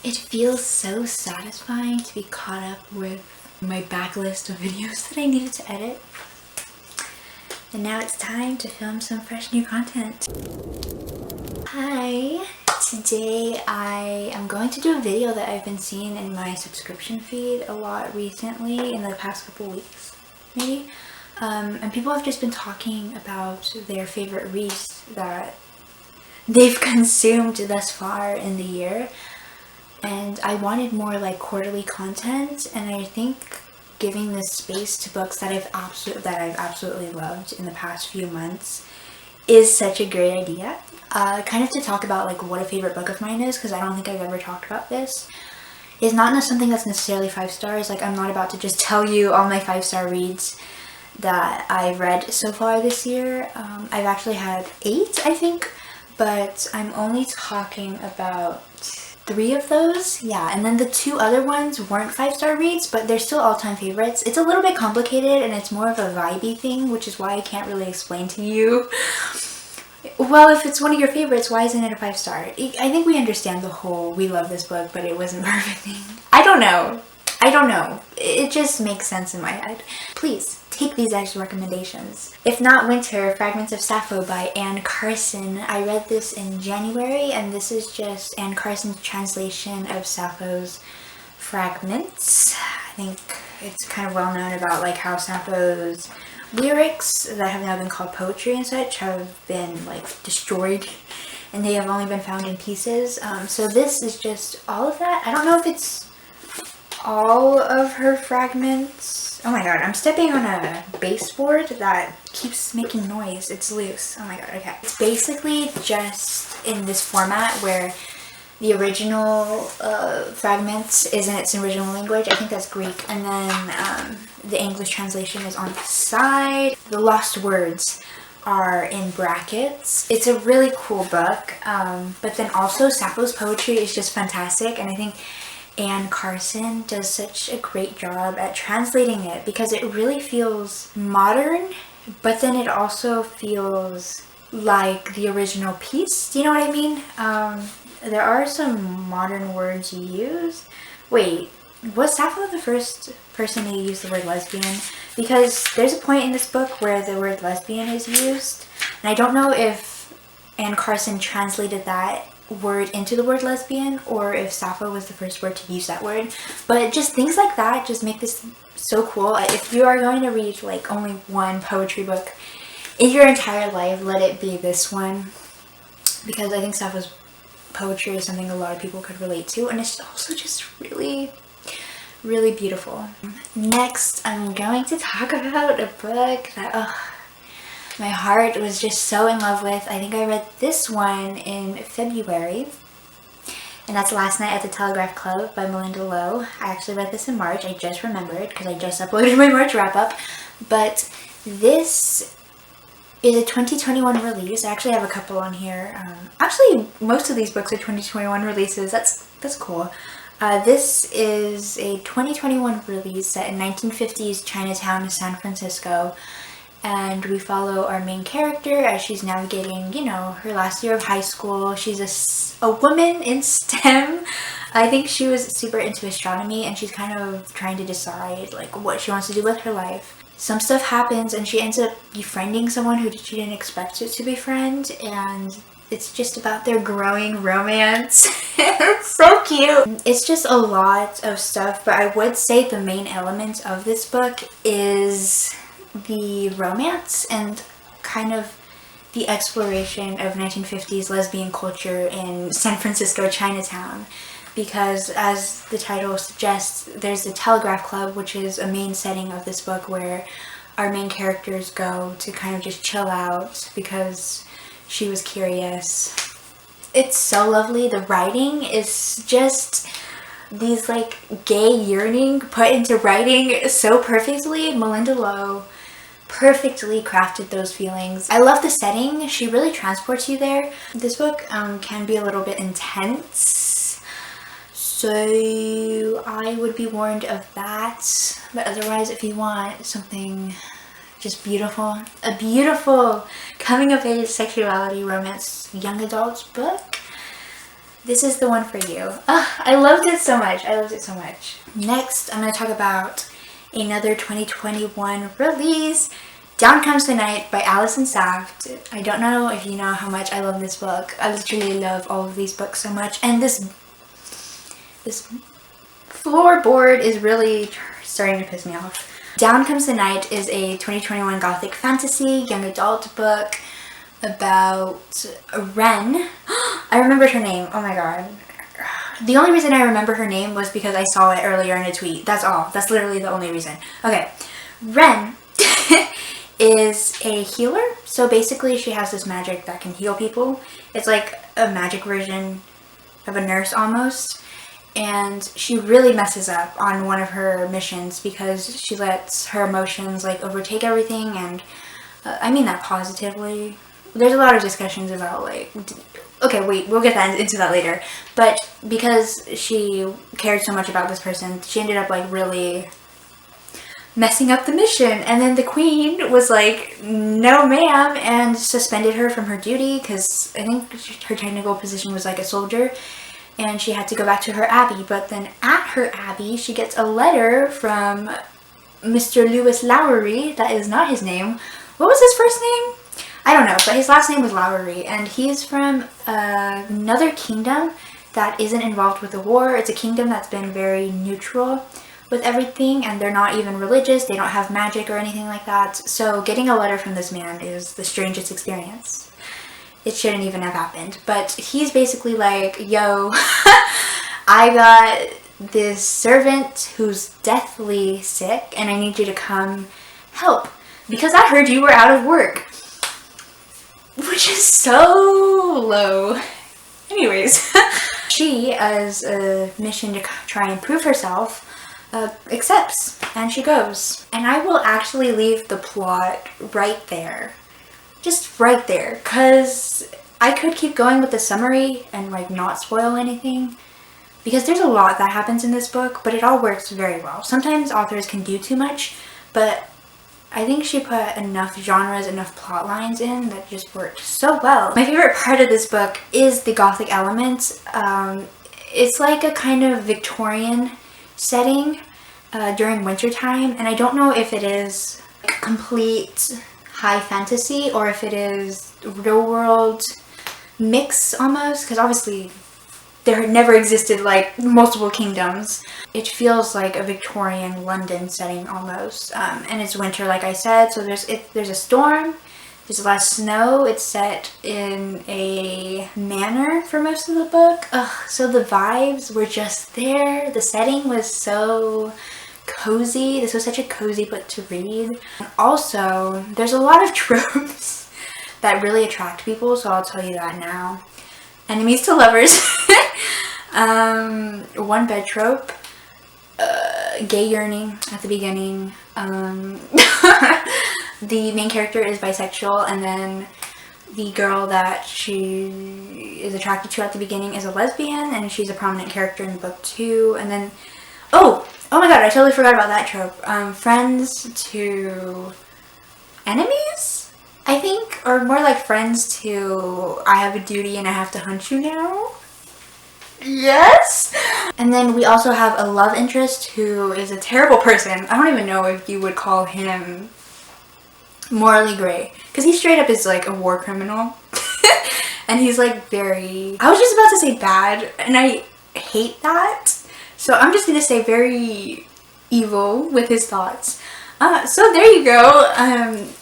It feels so satisfying to be caught up with my backlist of videos that I needed to edit. And now it's time to film some fresh new content. Hi! Today I am going to do a video that I've been seeing in my subscription feed a lot recently, in the past couple weeks maybe. And people have just been talking about their favorite reads that they've consumed thus far in the year. And I wanted more like quarterly content, and I think giving this space to books that I've absolutely loved in the past few months is such a great idea. Kind of to talk about like what a favorite book of mine is, because I don't think I've ever talked about this. It's not something that's necessarily 5 stars. Like, I'm not about to just tell you all my 5-star reads that I've read so far this year. I've actually had 8, I think, but I'm only talking about 3 of those. Yeah, and then the 2 other ones weren't 5-star reads, but they're still all-time favorites. It's a little bit complicated, and it's more of a vibey thing, which is why I can't really explain to you. Well, if it's one of your favorites, why isn't it a 5-star? I think we understand the whole we love this book but it wasn't perfect thing. I don't know. It just makes sense in my head. Please take these as recommendations. If Not Winter, Fragments of Sappho by Anne Carson. I read this in January, and this is just Anne Carson's translation of Sappho's Fragments. I think it's kind of well known about like how Sappho's lyrics that have now been called poetry and such have been like destroyed, and they have only been found in pieces. So this is just all of that. I don't know if it's all of her fragments. Oh my god, I'm stepping on a baseboard that keeps making noise. It's loose. Oh my god, okay. It's basically just in this format where the original fragments is in its original language. I think that's Greek. And then the English translation is on the side. The lost words are in brackets. It's a really cool book. But then also Sappho's poetry is just fantastic. And I think Anne Carson does such a great job at translating it, because it really feels modern, but then it also feels like the original piece. Do you know what I mean? There are some modern words used. Wait, was Sappho the first person to use the word lesbian? Because there's a point in this book where the word lesbian is used, and I don't know if Anne Carson translated that word into the word lesbian, or if Sappho was the first word to use that word. But just things like that just make this so cool. If you are going to read like only one poetry book in your entire life, let it be this one, because I think Sappho's poetry is something a lot of people could relate to, and it's also just really, really beautiful. Next, I'm going to talk about a book that my heart was just so in love with. I think I read this one in February, and that's Last Night at the Telegraph Club by Melinda Lowe. I actually read this in March. I just remembered because I just uploaded my March wrap-up. But this is a 2021 release. I actually have a couple on here. Actually, most of these books are 2021 releases. That's cool. This is a 2021 release set in 1950s Chinatown, San Francisco. And we follow our main character as she's navigating, you know, her last year of high school. She's a woman in STEM. I think she was super into astronomy, and she's kind of trying to decide like what she wants to do with her life. Some stuff happens, and she ends up befriending someone who she didn't expect to befriend, and it's just about their growing romance. It's so cute. It's just a lot of stuff, but I would say the main element of this book is the romance and kind of the exploration of 1950s lesbian culture in San Francisco Chinatown, because as the title suggests, there's the Telegraph Club, which is a main setting of this book where our main characters go to kind of just chill out because she was curious. It's so lovely. The writing is just these like gay yearning put into writing so perfectly. Melinda Lowe perfectly crafted those feelings. I love the setting. She really transports you there. This book can be a little bit intense, so I would be warned of that. But otherwise, if you want something just beautiful, a beautiful coming of age sexuality romance young adult book, This is the one for you. I loved it so much. I loved it so much. Next, I'm going to talk about another 2021 release, Down Comes the Night by Allison Saft. I don't know if you know how much I love this book. I literally love all of these books so much. And this floorboard is really starting to piss me off. Down Comes the Night is a 2021 gothic fantasy young adult book about Ren. I remembered her name. Oh my god. The only reason I remember her name was because I saw it earlier in a tweet. That's all. That's literally the only reason. Okay. Ren is a healer. So basically she has this magic that can heal people. It's like a magic version of a nurse almost. And she really messes up on one of her missions because she lets her emotions like overtake everything, and I mean that positively. There's a lot of discussions about like, okay, wait, we'll get into that later. But because she cared so much about this person, she ended up like really messing up the mission. And then the queen was like, no ma'am, and suspended her from her duty because I think her technical position was like a soldier. And she had to go back to her abbey. But then at her abbey, she gets a letter from Mr. Lewis Lowery. That is not his name. What was his first name? I don't know, but his last name was Lowery. And he's from another kingdom that isn't involved with the war. It's a kingdom that's been very neutral with everything. And they're not even religious. They don't have magic or anything like that. So getting a letter from this man is the strangest experience. It shouldn't even have happened. But he's basically like, yo, I got this servant who's deathly sick and I need you to come help because I heard you were out of work. Which is so low. Anyways, she, as a mission to try and prove herself, accepts and she goes. And I will actually leave the plot right there. Just right there, because I could keep going with the summary and like not spoil anything, because there's a lot that happens in this book, but it all works very well. Sometimes authors can do too much, but I think she put enough genres, enough plot lines in that just worked so well. My favorite part of this book is the gothic elements. It's like a kind of Victorian setting during wintertime, and I don't know if it is complete high fantasy or if it is real world mix almost, because obviously there never existed like multiple kingdoms. It feels like a Victorian London setting almost, and it's winter like I said, so there's a storm, there's a lot of snow. It's set in a manor for most of the book. So the vibes were just there. The setting was so cozy. This was such a cozy book to read. Also, there's a lot of tropes that really attract people, so I'll tell you that now. Enemies to lovers. One bed trope. Gay yearning at the beginning. The main character is bisexual, and then the girl that she is attracted to at the beginning is a lesbian, and she's a prominent character in the book too. And then oh my god, I totally forgot about that trope. Friends to enemies, I think, or more like friends to I have a duty and I have to hunt you now. Yes! And then we also have a love interest who is a terrible person. I don't even know if you would call him morally gray, because he straight up is like a war criminal. And he's like very, I was just about to say bad, and I hate that. So I'm just going to say very evil with his thoughts. So there you go.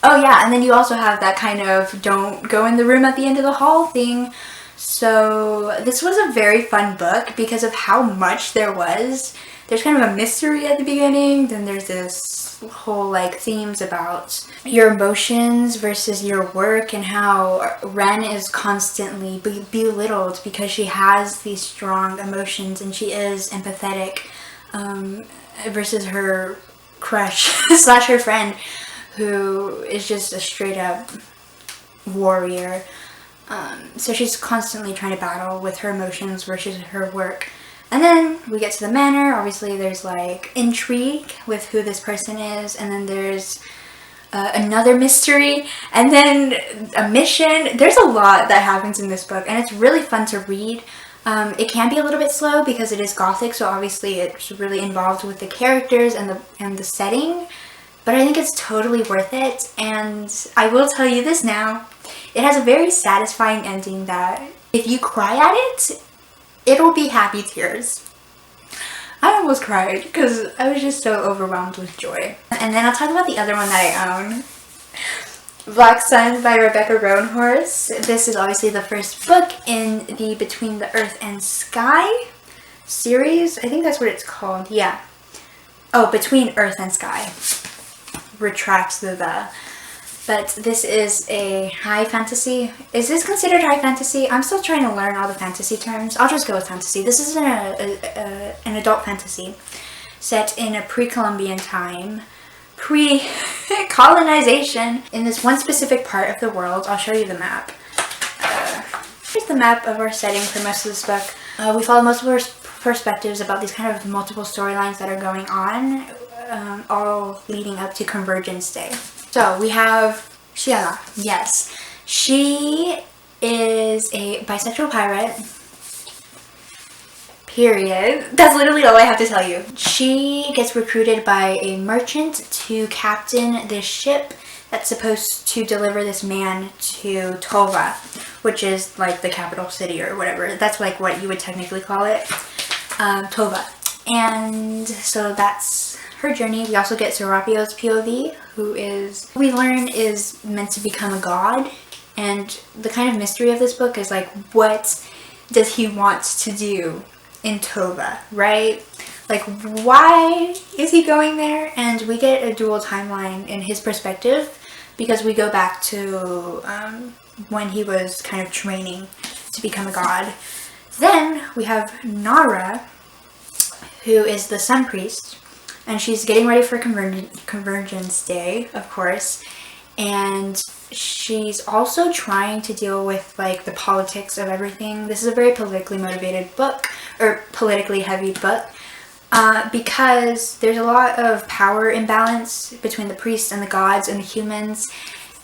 Oh yeah, and then you also have that kind of don't go in the room at the end of the hall thing. So this was a very fun book because of how much there was. There's kind of a mystery at the beginning, then there's this whole like themes about your emotions versus your work, and how Ren is constantly belittled because she has these strong emotions and she is empathetic, versus her crush slash her friend who is just a straight up warrior. So she's constantly trying to battle with her emotions versus her work. And then we get to the manor. Obviously there's like intrigue with who this person is, and then there's another mystery, and then a mission. There's a lot that happens in this book, and it's really fun to read. It can be a little bit slow because it is gothic, so obviously it's really involved with the characters and the setting. But I think it's totally worth it, and I will tell you this now. It has a very satisfying ending that if you cry at it, it'll be happy tears. I almost cried because I was just so overwhelmed with joy. And then I'll talk about the other one that I own. Black Sun by Rebecca Roanhorse. This is obviously the first book in the Between the Earth and Sky series. I think that's what it's called. Yeah. Oh, Between Earth and Sky. Retracts the. But this is a high fantasy. Is this considered high fantasy? I'm still trying to learn all the fantasy terms. I'll just go with fantasy. This is an adult fantasy set in a pre-Columbian time, pre-colonization, in this one specific part of the world. I'll show you the map. Here's the map of our setting for most of this book. We follow multiple perspectives about these kind of multiple storylines that are going on, all leading up to Convergence Day. So we have Xiala. Yes, she is a bisexual pirate. Period. That's literally all I have to tell you. She gets recruited by a merchant to captain this ship that's supposed to deliver this man to Tova, which is like the capital city or whatever. That's like what you would technically call it. Tova. And so that's her journey. We also get Serapio's POV, who we learn is meant to become a god. And the kind of mystery of this book is like, what does he want to do in Tova, right? Like, why is he going there? And we get a dual timeline in his perspective because we go back to when he was kind of training to become a god. Then we have Nara, who is the Sun Priest, and she's getting ready for Convergence Day, of course, and she's also trying to deal with like the politics of everything. This is a very politically motivated book, or politically heavy book, because there's a lot of power imbalance between the priests and the gods and the humans,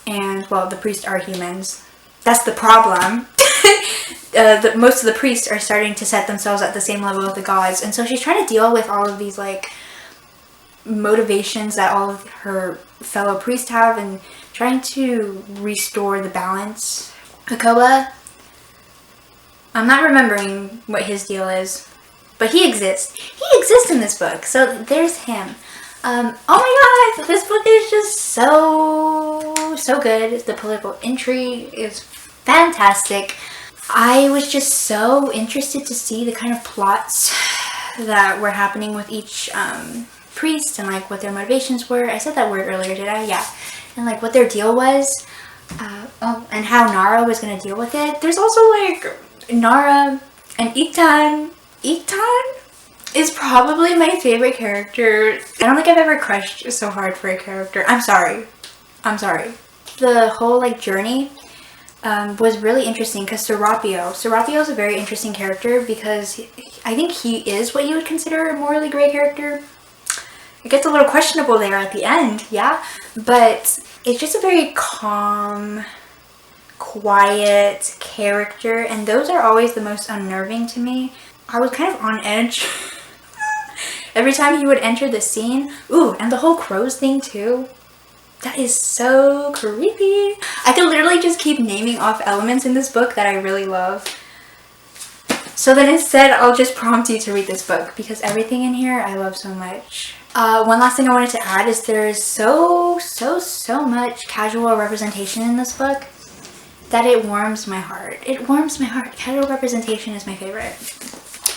and well, the priests are humans. That's the problem. Most of the priests are starting to set themselves at the same level of the gods, and so she's trying to deal with all of these like motivations that all of her fellow priests have and trying to restore the balance. Hakoa, I'm not remembering what his deal is, but he exists. He exists in this book, so there's him. Oh my god, this book is just so good. The political intrigue is fantastic. I was just so interested to see the kind of plots that were happening with each priest and like what their motivations were. I said that word earlier, did I? Yeah. And like what their deal was. And how Nara was going to deal with it. There's also like Nara and Iktan. Iktan is probably my favorite character. I don't think I've ever crushed so hard for a character. I'm sorry. The whole like journey was really interesting because Serapio is a very interesting character because I think he is what you would consider a morally gray character. It gets a little questionable there at the end, yeah, but it's just a very calm, quiet character, and those are always the most unnerving to me. I was kind of on edge every time he would enter the scene. Ooh, and the whole crows thing too. That is so creepy. I could literally just keep naming off elements in this book that I really love. So then instead, I'll just prompt you to read this book because everything in here I love so much. One last thing I wanted to add is there is so much casual representation in this book that it warms my heart. It warms my heart. Casual representation is my favorite.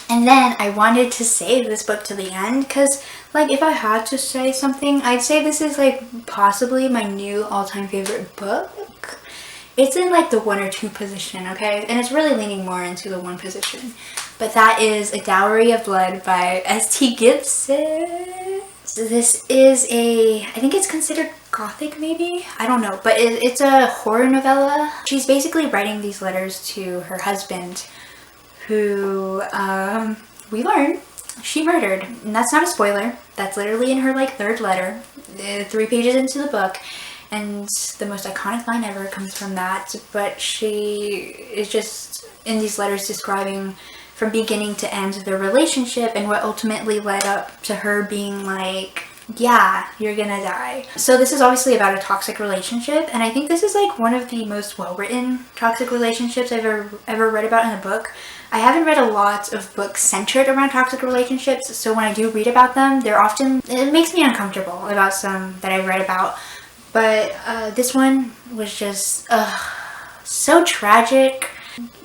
And then I wanted to save this book to the end because, like, if I had to say something, I'd say this is, like, possibly my new all-time favorite book. It's in, like, the 1 or 2 position, okay? And it's really leaning more into the 1 position. But that is A Dowry of Blood by S.T. Gibson. So this is I think it's considered gothic maybe? I don't know. But it's a horror novella. She's basically writing these letters to her husband, who we learn she murdered. And that's not a spoiler. That's literally in her like 3rd letter, 3 pages into the book, and the most iconic line ever comes from that. But she is just in these letters describing from beginning to end the relationship and what ultimately led up to her being like, yeah, you're gonna die. So this is obviously about a toxic relationship, and I think this is like one of the most well-written toxic relationships I've ever read about in a book. I haven't read a lot of books centered around toxic relationships, so when I do read about them, it makes me uncomfortable about some that I read about. But this one was just so tragic.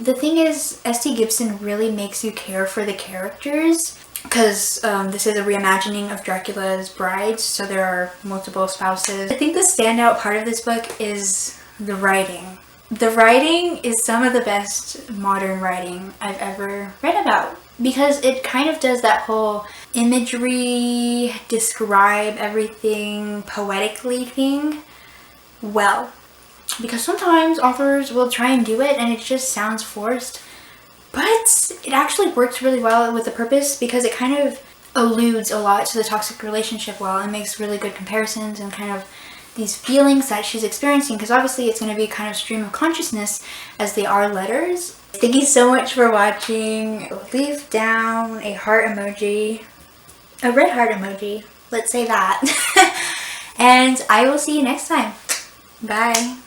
The thing is, S.T. Gibson really makes you care for the characters, because this is a reimagining of Dracula's Brides, so there are multiple spouses. I think the standout part of this book is the writing. The writing is some of the best modern writing I've ever read about, because it kind of does that whole imagery, describe everything poetically thing well. Because sometimes authors will try and do it and it just sounds forced, but it actually works really well with the purpose, because it kind of alludes a lot to the toxic relationship well and makes really good comparisons and kind of these feelings that she's experiencing, because obviously it's going to be kind of stream of consciousness as they are letters. Thank you so much for watching. Leave down a heart emoji, a red heart emoji, let's say that. And I will see you next time. Bye.